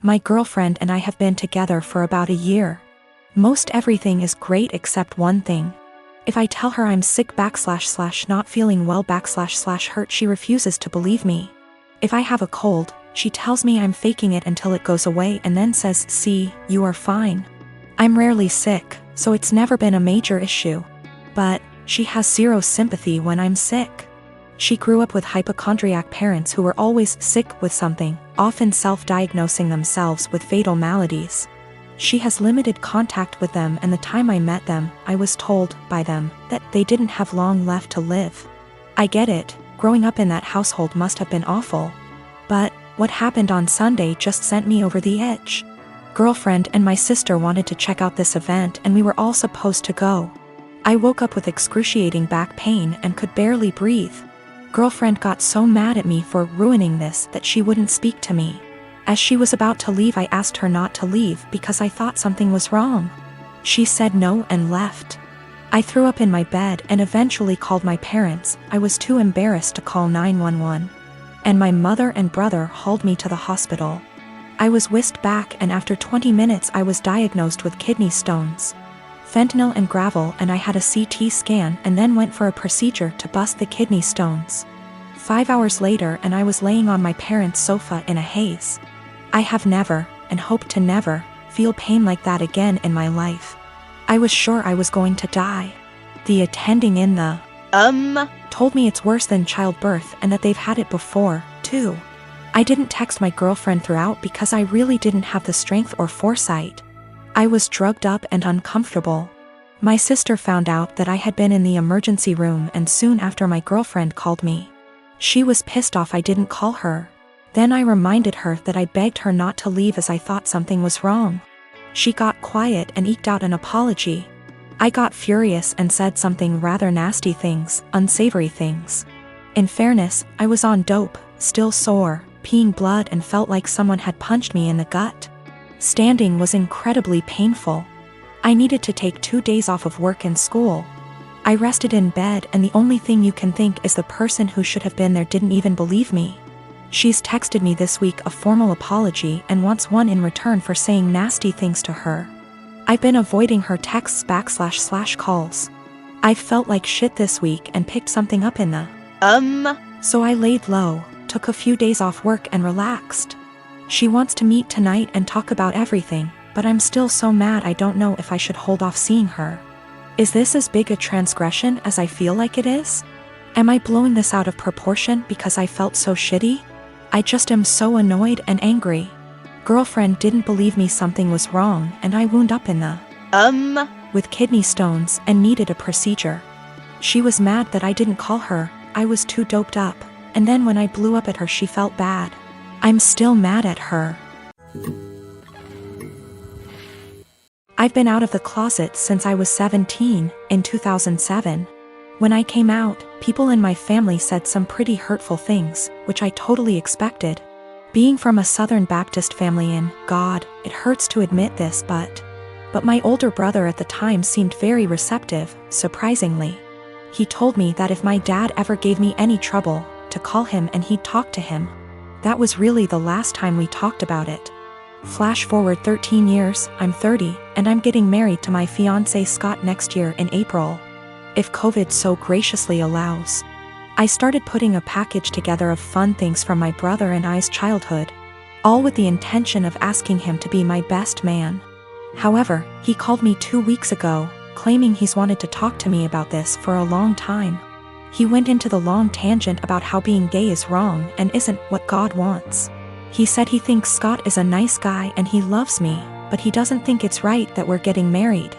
My girlfriend and I have been together for about a year. Most everything is great except one thing. If I tell her I'm sick / not feeling well / hurt, she refuses to believe me. If I have a cold, she tells me I'm faking it until it goes away and then says, "See, you are fine." I'm rarely sick, so it's never been a major issue. But she has zero sympathy when I'm sick. She grew up with hypochondriac parents who were always sick with something, often self-diagnosing themselves with fatal maladies. She has limited contact with them, and the time I met them, I was told by them that they didn't have long left to live. I get it, growing up in that household must have been awful. But what happened on Sunday just sent me over the edge. Girlfriend and my sister wanted to check out this event and we were all supposed to go. I woke up with excruciating back pain and could barely breathe. Girlfriend got so mad at me for ruining this that she wouldn't speak to me. As she was about to leave, I asked her not to leave because I thought something was wrong. She said no and left. I threw up in my bed and eventually called my parents. I was too embarrassed to call 911. And my mother and brother hauled me to the hospital. I was whisked back and after 20 minutes I was diagnosed with kidney stones. Fentanyl and gravel, and I had a CT scan and then went for a procedure to bust the kidney stones. 5 hours later and I was laying on my parents' sofa in a haze. I have never, and hope to never, feel pain like that again in my life. I was sure I was going to die. The attending in the told me it's worse than childbirth and that they've had it before, too. I didn't text my girlfriend throughout because I really didn't have the strength or foresight. I was drugged up and uncomfortable. My sister found out that I had been in the emergency room and soon after my girlfriend called me. She was pissed off I didn't call her. Then I reminded her that I begged her not to leave as I thought something was wrong. She got quiet and eked out an apology. I got furious and said something rather nasty things, unsavory things. In fairness, I was on dope, still sore, peeing blood and felt like someone had punched me in the gut. Standing was incredibly painful. I needed to take 2 days off of work and school. I rested in bed and the only thing you can think is the person who should have been there didn't even believe me. She's texted me this week a formal apology and wants one in return for saying nasty things to her. I've been avoiding her texts / calls. I felt like shit this week and picked something up in the So I laid low, took a few days off work and relaxed. She wants to meet tonight and talk about everything, but I'm still so mad I don't know if I should hold off seeing her. Is this as big a transgression as I feel like it is? Am I blowing this out of proportion because I felt so shitty? I just am so annoyed and angry. Girlfriend didn't believe me something was wrong and I wound up in the with kidney stones and needed a procedure. She was mad that I didn't call her, I was too doped up, and then when I blew up at her she felt bad. I'm still mad at her. I've been out of the closet since I was 17, in 2007. When I came out, people in my family said some pretty hurtful things, which I totally expected. Being from a Southern Baptist family God, it hurts to admit this, but my older brother at the time seemed very receptive, surprisingly. He told me that if my dad ever gave me any trouble, to call him and he'd talk to him. That was really the last time we talked about it. Flash forward 13 years, I'm 30, and I'm getting married to my fiancé Scott next year in April. If COVID so graciously allows. I started putting a package together of fun things from my brother and I's childhood, all with the intention of asking him to be my best man. However, he called me 2 weeks ago, claiming he's wanted to talk to me about this for a long time. He went into the long tangent about how being gay is wrong and isn't what God wants. He said he thinks Scott is a nice guy and he loves me, but he doesn't think it's right that we're getting married.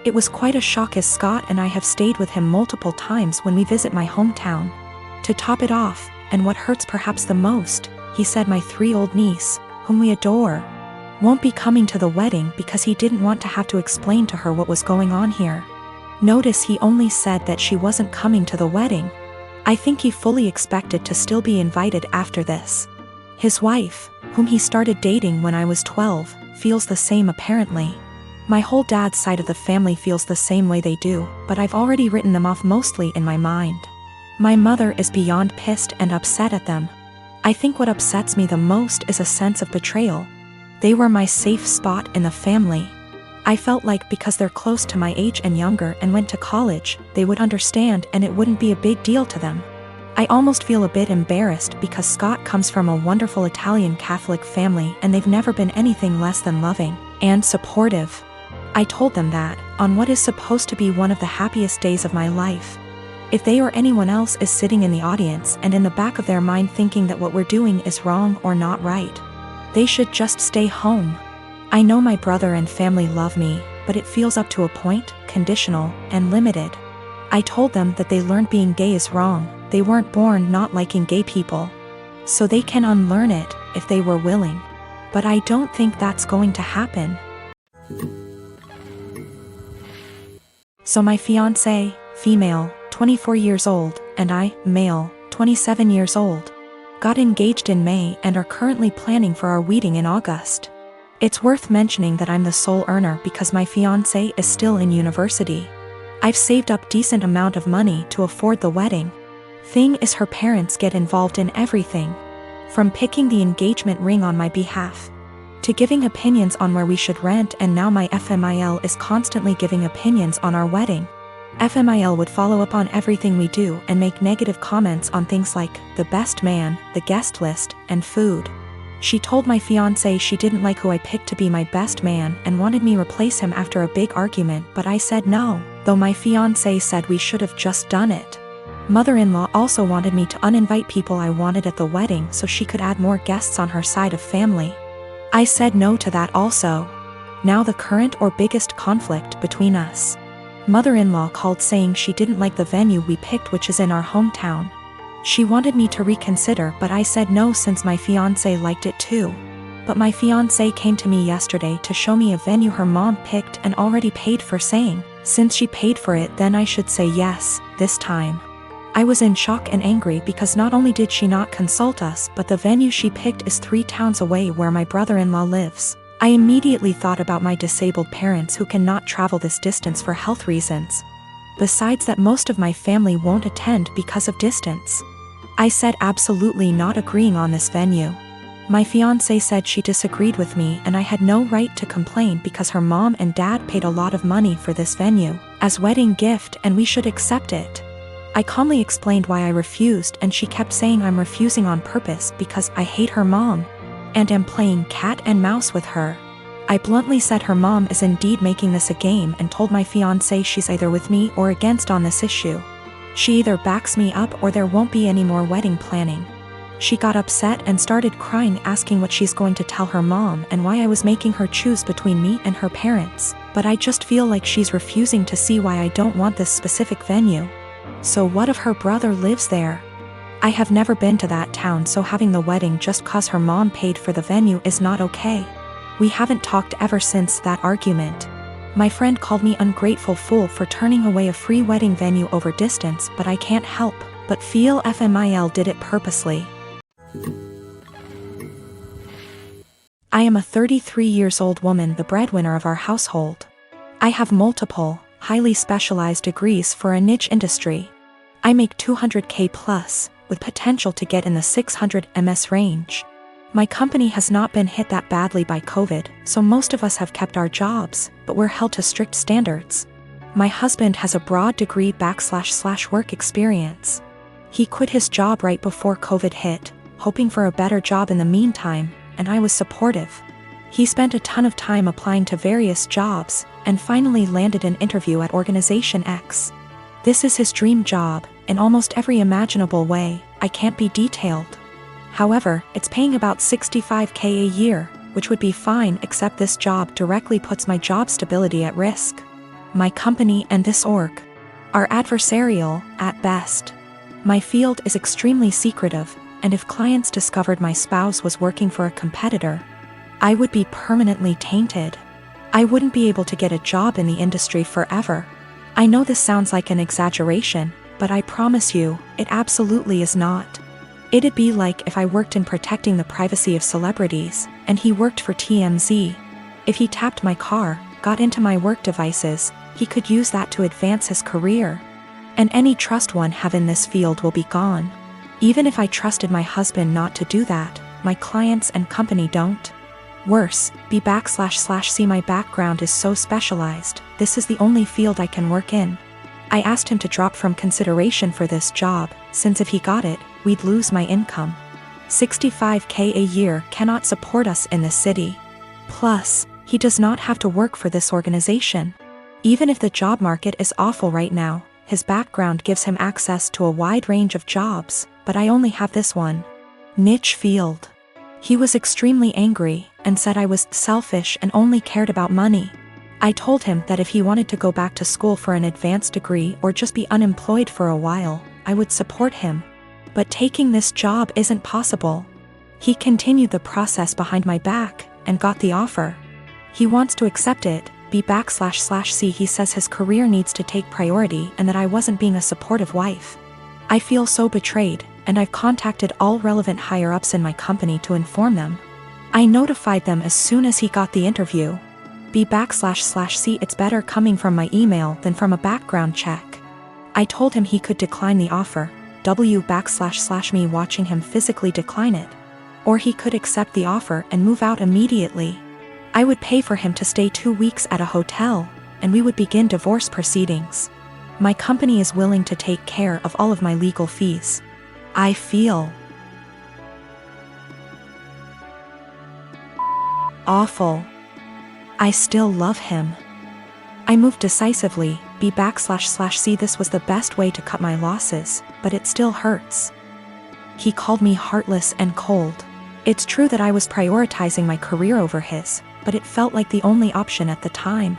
It was quite a shock as Scott and I have stayed with him multiple times when we visit my hometown. To top it off, and what hurts perhaps the most, he said my 3-year-old niece, whom we adore, won't be coming to the wedding because he didn't want to have to explain to her what was going on here. Notice he only said that she wasn't coming to the wedding. I think he fully expected to still be invited after this. His wife, whom he started dating when I was 12, feels the same apparently. My whole dad's side of the family feels the same way they do, but I've already written them off mostly in my mind. My mother is beyond pissed and upset at them. I think what upsets me the most is a sense of betrayal. They were my safe spot in the family. I felt like because they're close to my age and younger and went to college, they would understand and it wouldn't be a big deal to them. I almost feel a bit embarrassed because Scott comes from a wonderful Italian Catholic family and they've never been anything less than loving and supportive. I told them that, on what is supposed to be one of the happiest days of my life. If they or anyone else is sitting in the audience and in the back of their mind thinking that what we're doing is wrong or not right, they should just stay home. I know my brother and family love me, but it feels up to a point, conditional, and limited. I told them that they learned being gay is wrong, they weren't born not liking gay people. So they can unlearn it, if they were willing. But I don't think that's going to happen. So my fiancé, female, 24 years old, and I, male, 27 years old, got engaged in May and are currently planning for our wedding in August. It's worth mentioning that I'm the sole earner because my fiancé is still in university. I've saved up decent amount of money to afford the wedding. Thing is, her parents get involved in everything, from picking the engagement ring on my behalf, to giving opinions on where we should rent, and now my FMIL is constantly giving opinions on our wedding. FMIL would follow up on everything we do and make negative comments on things like the best man, the guest list, and food. She told my fiancé she didn't like who I picked to be my best man and wanted me replace him after a big argument, but I said no, though my fiancé said we should have just done it. Mother-in-law also wanted me to uninvite people I wanted at the wedding so she could add more guests on her side of family. I said no to that also. Now the current or biggest conflict between us. Mother-in-law called saying she didn't like the venue we picked, which is in our hometown. She wanted me to reconsider, but I said no since my fiancé liked it too. But my fiancé came to me yesterday to show me a venue her mom picked and already paid for, saying, since she paid for it then I should say yes, this time. I was in shock and angry because not only did she not consult us, but the venue she picked is 3 towns away where my brother-in-law lives. I immediately thought about my disabled parents who cannot travel this distance for health reasons. Besides that, most of my family won't attend because of distance. I said absolutely not, agreeing on this venue. My fiancé said she disagreed with me and I had no right to complain because her mom and dad paid a lot of money for this venue as wedding gift and we should accept it. I calmly explained why I refused and she kept saying I'm refusing on purpose because I hate her mom and am playing cat and mouse with her. I bluntly said her mom is indeed making this a game and told my fiancé she's either with me or against on this issue. She either backs me up or there won't be any more wedding planning. She got upset and started crying, asking what she's going to tell her mom and why I was making her choose between me and her parents, but I just feel like she's refusing to see why I don't want this specific venue. So what if her brother lives there? I have never been to that town, so having the wedding just cause her mom paid for the venue is not okay. We haven't talked ever since that argument. My friend called me ungrateful fool for turning away a free wedding venue over distance, but I can't help but feel FMIL did it purposely. I am a 33 years old woman, the breadwinner of our household. I have multiple, highly specialized degrees for a niche industry. I make $200K plus, with potential to get in the $600 MS range. My company has not been hit that badly by COVID, so most of us have kept our jobs, but we're held to strict standards. My husband has a broad degree / work experience. He quit his job right before COVID hit, hoping for a better job in the meantime, and I was supportive. He spent a ton of time applying to various jobs, and finally landed an interview at Organization X. This is his dream job, in almost every imaginable way. I can't be detailed. However, it's paying about $65K a year, which would be fine, except this job directly puts my job stability at risk. My company and this org are adversarial, at best. My field is extremely secretive, and if clients discovered my spouse was working for a competitor, I would be permanently tainted. I wouldn't be able to get a job in the industry forever. I know this sounds like an exaggeration, but I promise you, it absolutely is not. It'd be like if I worked in protecting the privacy of celebrities, and he worked for TMZ. If he tapped my car, got into my work devices, he could use that to advance his career. And any trust one have in this field will be gone. Even if I trusted my husband not to do that, my clients and company don't. Worse, B / C my background is so specialized, this is the only field I can work in. I asked him to drop from consideration for this job, since if he got it, we'd lose my income. $65K a year cannot support us in this city. Plus, he does not have to work for this organization. Even if the job market is awful right now, his background gives him access to a wide range of jobs, but I only have this one niche field. He was extremely angry and said I was selfish and only cared about money. I told him that if he wanted to go back to school for an advanced degree or just be unemployed for a while, I would support him. But taking this job isn't possible. He continued the process behind my back and got the offer. He wants to accept it, B / C. He says his career needs to take priority and that I wasn't being a supportive wife. I feel so betrayed, and I've contacted all relevant higher-ups in my company to inform them. I notified them as soon as he got the interview. B / C. It's better coming from my email than from a background check. I told him he could decline the offer, W / me watching him physically decline it. Or he could accept the offer and move out immediately. I would pay for him to stay 2 weeks at a hotel, and we would begin divorce proceedings. My company is willing to take care of all of my legal fees. I feel awful. I still love him. I moved decisively, B / C. This was the best way to cut my losses, but it still hurts. He called me heartless and cold. It's true that I was prioritizing my career over his, but it felt like the only option at the time.